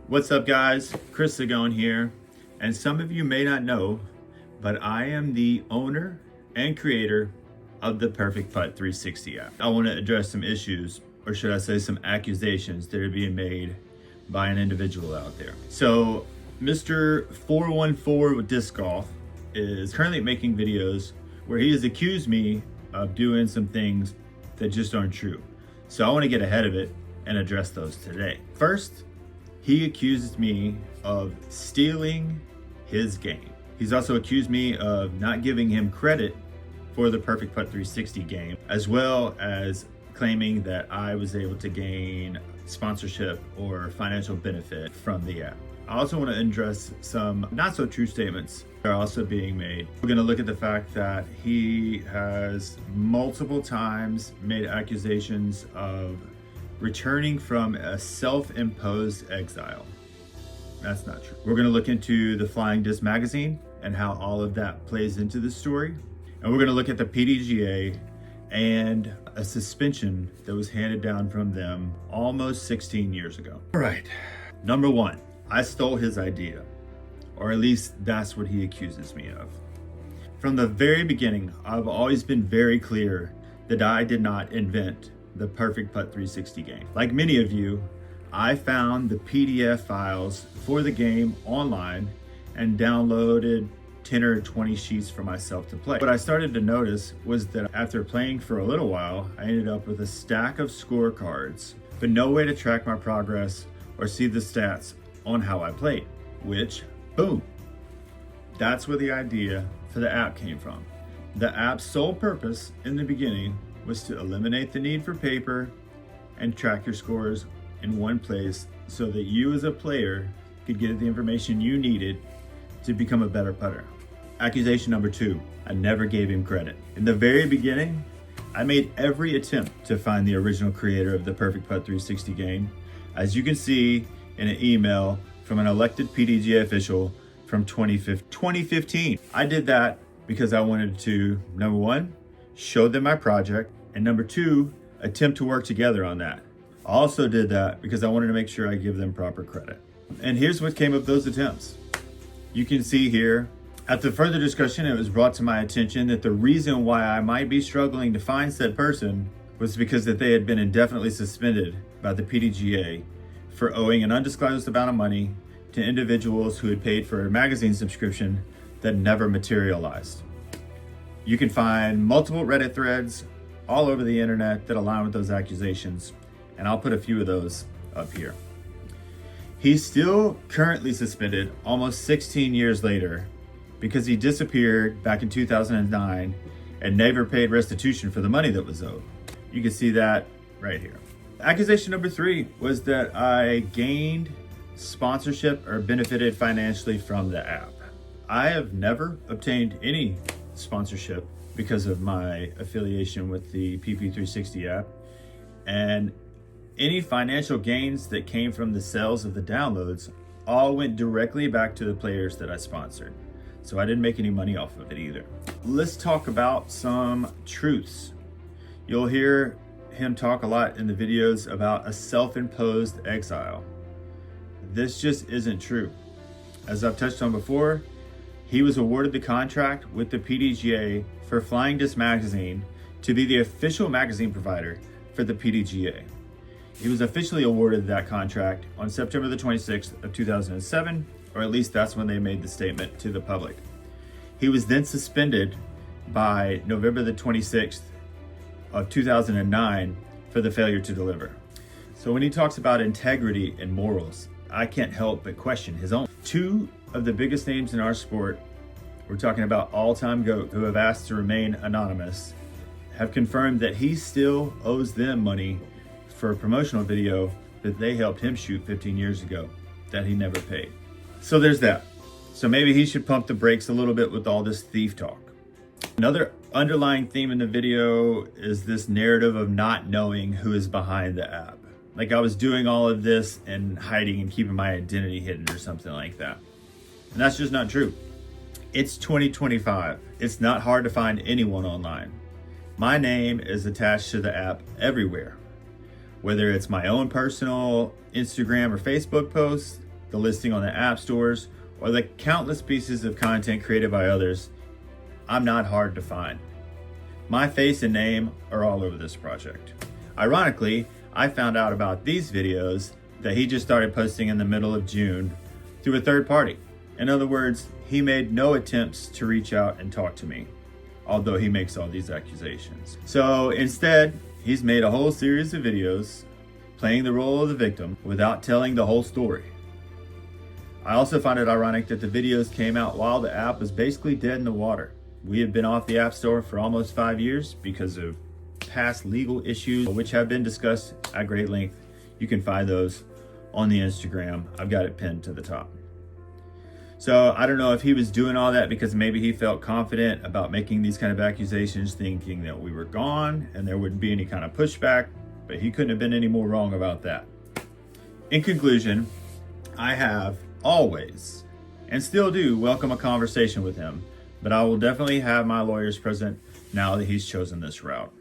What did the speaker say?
What's up, guys? Chris Sagone here, and some of you may not know, but I am the owner and creator of the Perfect Putt 360 app. I want to address some issues, or should I say some accusations that are being made by an individual out there. So Mr. 414 with Disc Golf is currently making videos where he has accused me of doing some things that just aren't true. So I want to get ahead of it and address those today. First, he accuses me of stealing his game. He's also accused me of not giving him credit for the Perfect Putt 360 game, as well as claiming that I was able to gain sponsorship or financial benefit from the app. I also want to address some not so true statements that are also being made. We're going to look at the fact that he has multiple times made accusations of returning from a self-imposed exile. That's not true. We're going to look into the Flying Disc magazine and how all of that plays into the story. And we're going to look at the PDGA and a suspension that was handed down from them almost 16 years ago. All right. Number one, I stole his idea, or at least that's what he accuses me of. From the very beginning, I've always been very clear that I did not invent the Perfect Putt 360 game. Like many of you, I found the PDF files for the game online and downloaded 10 or 20 sheets for myself to play. What I started to notice was that after playing for a little while, I ended up with a stack of scorecards, but no way to track my progress or see the stats on how I played, which, boom, that's where the idea for the app came from. The app's sole purpose in the beginning was to eliminate the need for paper and track your scores in one place so that you as a player could get the information you needed to become a better putter. Accusation number two, I never gave him credit. In the very beginning, I made every attempt to find the original creator of the Perfect Putt 360 game, as you can see in an email from an elected PDGA official from 2015. I did that because I wanted to, number one, show them my project, and number two, attempt to work together on that. I also did that because I wanted to make sure I give them proper credit. And here's what came of those attempts. You can see here, after further discussion, it was brought to my attention that the reason why I might be struggling to find said person was because that they had been indefinitely suspended by the PDGA for owing an undisclosed amount of money to individuals who had paid for a magazine subscription that never materialized. You can find multiple Reddit threads all over the internet that align with those accusations, and I'll put a few of those up here. He's still currently suspended almost 16 years later because he disappeared back in 2009 and never paid restitution for the money that was owed. You can see that right here. Accusation number three was that I gained sponsorship or benefited financially from the app. I have never obtained any sponsorship because of my affiliation with the PP360 app, and any financial gains that came from the sales of the downloads all went directly back to the players that I sponsored. So I didn't make any money off of it either. Let's talk about some truths. You'll hear him talk a lot in the videos about a self-imposed exile. This just isn't true. As I've touched on before, he was awarded the contract with the PDGA for Flying Disc magazine to be the official magazine provider for the PDGA. He was officially awarded that contract on September the 26th of 2007, or at least that's when they made the statement to the public. He was then suspended by November the 26th of 2009 for the failure to deliver. So when he talks about integrity and morals, I can't help but question his own. Two of the biggest names in our sport, we're talking about all-time GOAT, who have asked to remain anonymous, have confirmed that he still owes them money for a promotional video that they helped him shoot 15 years ago that he never paid. So there's that. So maybe he should pump the brakes a little bit with all this thief talk. Another underlying theme in the video is this narrative of not knowing who is behind the app. Like I was doing all of this and hiding and keeping my identity hidden or something like that. And that's just not true. It's 2025. It's not hard to find anyone online. My name is attached to the app everywhere. Whether it's my own personal Instagram or Facebook posts, the listing on the app stores, or the countless pieces of content created by others, I'm not hard to find. My face and name are all over this project. Ironically, I found out about these videos that he just started posting in the middle of June through a third party. In other words, he made no attempts to reach out and talk to me, although he makes all these accusations. So instead, he's made a whole series of videos playing the role of the victim without telling the whole story. I also find it ironic that the videos came out while the app was basically dead in the water. We had been off the App Store for almost 5 years because of past legal issues, which have been discussed at great length. You can find those on the Instagram. I've got it pinned to the top. So I don't know if he was doing all that because maybe he felt confident about making these kind of accusations, thinking that we were gone and there wouldn't be any kind of pushback, but he couldn't have been any more wrong about that. In conclusion, I have always, and still do, welcome a conversation with him, but I will definitely have my lawyers present now that he's chosen this route.